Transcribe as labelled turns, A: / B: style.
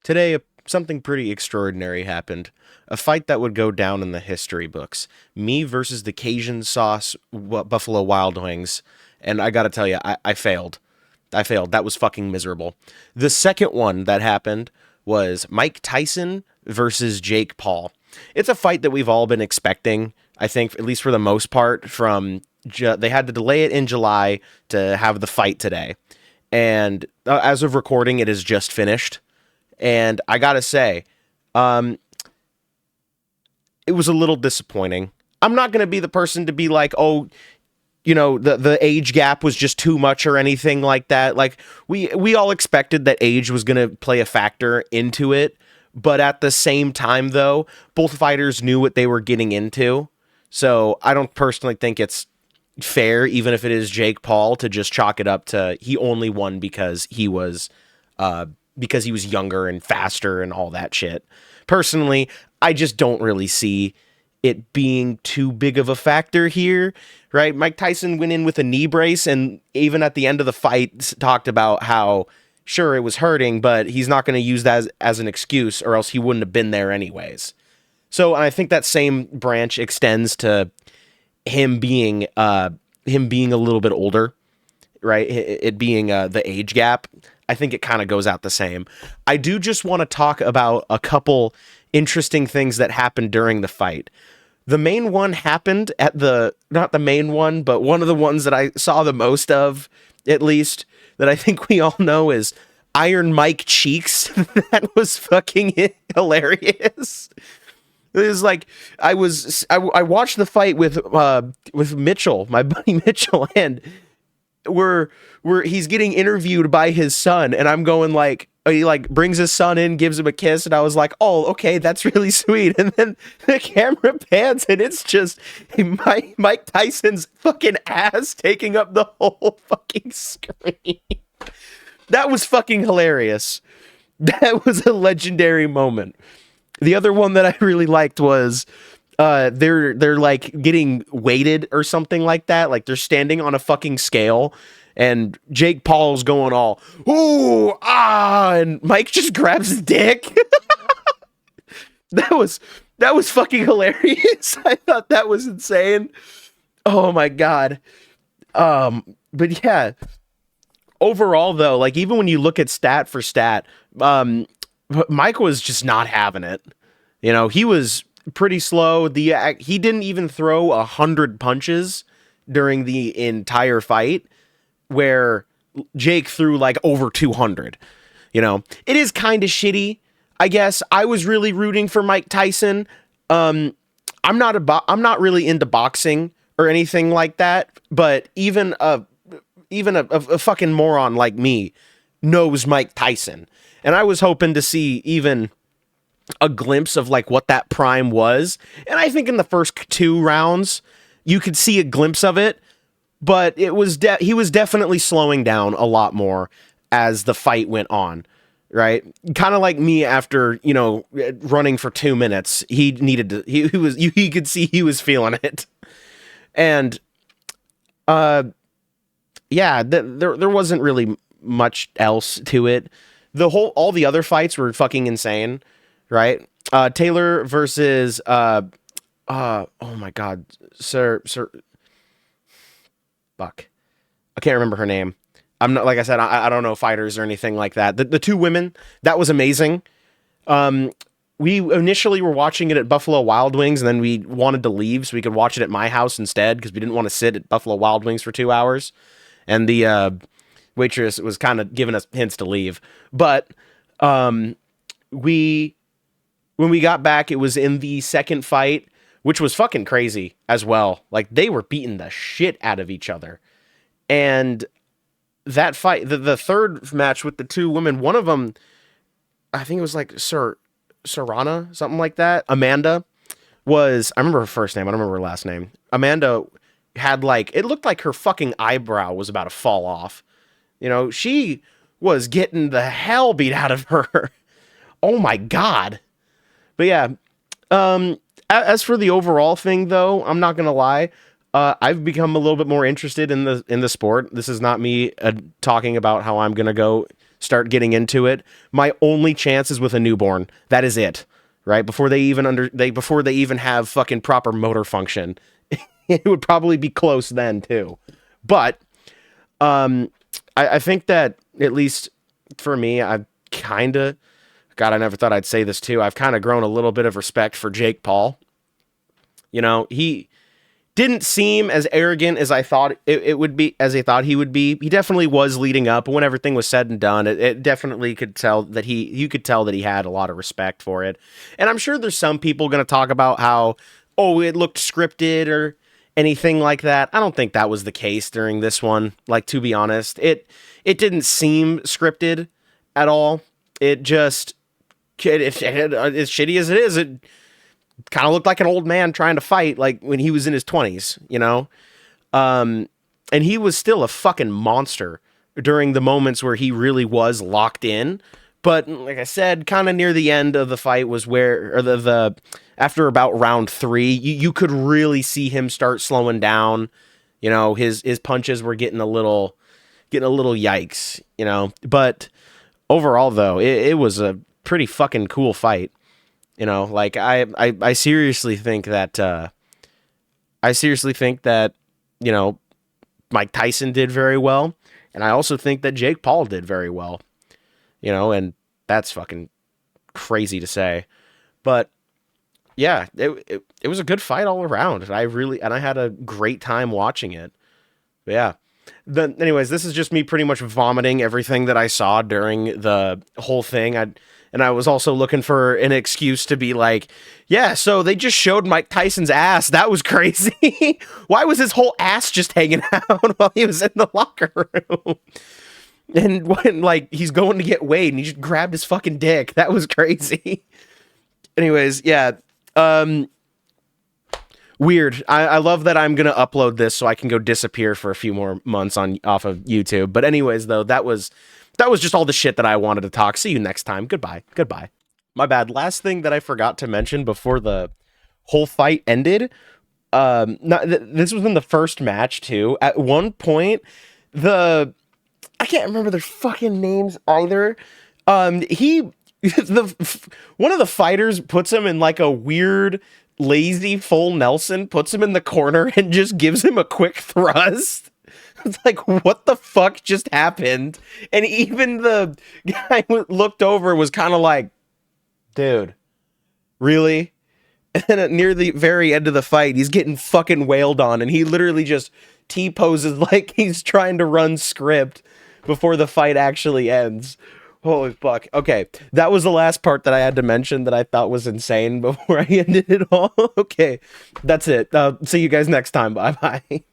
A: Today, something pretty extraordinary happened. A fight that would go down in the history books. Me versus the Cajun sauce Buffalo Wild Wings. And I gotta tell you, I failed. I failed. That was fucking miserable. The second one that happened was Mike Tyson versus Jake Paul. It's a fight that we've all been expecting, I think, at least for the most part, from they had to delay it in July to have the fight today. And as of recording, it is just finished. And I gotta say, um, it was a little disappointing. I'm not gonna be the person to be like, oh, the age gap was just too much or anything like that. Like we all expected that age was gonna play a factor into it, but at the same time, though, both fighters knew what they were getting into. So I don't personally think it's fair, even if it is Jake Paul, to just chalk it up to he only won because he was younger and faster and all that shit. Personally, I just don't really see it being too big of a factor here, right? Mike Tyson went in with a knee brace, and even at the end of the fight, talked about how sure it was hurting, but he's not going to use that as an excuse, or else he wouldn't have been there anyways. So I think that same branch extends to him being a little bit older, right? It being the age gap. I think it kind of goes out the same. I do just want to talk about a couple interesting things that happened during the fight. The main one happened at not the main one, but one of the ones that I saw the most of, at least, that I think we all know is Iron Mike Cheeks. That was fucking hilarious. It was like I watched the fight with Mitchell, my buddy Mitchell, and where he's getting interviewed by his son, and I'm going like, he like brings his son in, gives him a kiss, and I was like, oh, okay, that's really sweet. And then the camera pans, and it's just Mike Tyson's fucking ass taking up the whole fucking screen. That was fucking hilarious. That was a legendary moment. The other one that I really liked was they're like getting weighted or something like that. Like they're standing on a fucking scale, and Jake Paul's going all ooh ah, and Mike just grabs his dick. that was that was fucking hilarious. I thought that was insane. Oh my god. But yeah, overall though, like even when you look at stat for stat, Mike was just not having it. He was pretty slow. He didn't even throw 100 punches during the entire fight, where Jake threw like over 200. It is kind of shitty. I guess I was really rooting for Mike Tyson. I'm not really into boxing or anything like that, but even a fucking moron like me knows Mike Tyson, and I was hoping to see even a glimpse of like what that prime was. And I think in the first two rounds, you could see a glimpse of it, but he was definitely slowing down a lot more as the fight went on, right? Kind of like me after, running for 2 minutes, he needed to, he could see he was feeling it. And, yeah, there wasn't really much else to it. All the other fights were fucking insane, right? Taylor versus oh my god, Sir fuck. I can't remember her name. I'm not, like I said, I don't know fighters or anything like that. The two women, that was amazing. We initially were watching it at Buffalo Wild Wings, and then we wanted to leave so we could watch it at my house instead, because we didn't want to sit at Buffalo Wild Wings for 2 hours. And the waitress was kind of giving us hints to leave. But we when we got back, it was in the second fight, which was fucking crazy as well. Like they were beating the shit out of each other. And that fight, the third match with the two women, one of them, I think it was like Serrana, something like that. Amanda I remember her first name. I don't remember her last name. Amanda had like, it looked like her fucking eyebrow was about to fall off. She was getting the hell beat out of her. Oh my God. But yeah, as for the overall thing though, I'm not going to lie. I've become a little bit more interested in the sport. This is not me talking about how I'm going to go start getting into it, my only chance is with a newborn. That is it, right? Before they even have fucking proper motor function, it would probably be close then too. But I think that, at least for me, I've kind of, God, I never thought I'd say this too. I've kind of grown a little bit of respect for Jake Paul. You know, he didn't seem as arrogant as I thought it would be, as I thought he would be. He definitely was leading up, but when everything was said and done, it definitely could tell that you could tell that he had a lot of respect for it. And I'm sure there's some people going to talk about how, oh, it looked scripted or anything like that. I don't think that was the case during this one. Like, to be honest, it didn't seem scripted at all. It just, as shitty as it is, it kind of looked like an old man trying to fight, like when he was in his 20s, you know? And he was still a fucking monster during the moments where he really was locked in. But like I said, kind of near the end of the fight was where, or the after about round 3, you could really see him start slowing down. You know, his punches were getting a little yikes, you know? But overall, though, it was a pretty fucking cool fight. You know, like I seriously think that you know, Mike Tyson did very well, and I also think that Jake Paul did very well. You know, and that's fucking crazy to say, but yeah, it was a good fight all around. And I had a great time watching it. But yeah. Anyways, this is just me pretty much vomiting everything that I saw during the whole thing. I was also looking for an excuse to be like, yeah, so they just showed Mike Tyson's ass. That was crazy. Why was his whole ass just hanging out while he was in the locker room? And when, like, he's going to get weighed and he just grabbed his fucking dick. That was crazy. Anyways, yeah. Weird. I love that I'm going to upload this so I can go disappear for a few more months off of YouTube. But anyways, though, that was just all the shit that I wanted to talk. See you next time. Goodbye. My bad. Last thing that I forgot to mention before the whole fight ended. This was in the first match too. At one point, I can't remember their fucking names either. One of the fighters puts him in like a weird, lazy full Nelson, puts him in the corner and just gives him a quick thrust. It's like, what the fuck just happened? And even the guy who looked over was kind of like, dude, really? And then near the very end of the fight, he's getting fucking wailed on, and he literally just T-poses like he's trying to run script before the fight actually ends. Holy fuck. Okay, that was the last part that I had to mention that I thought was insane before I ended it all. Okay, that's it. See you guys next time. Bye-bye.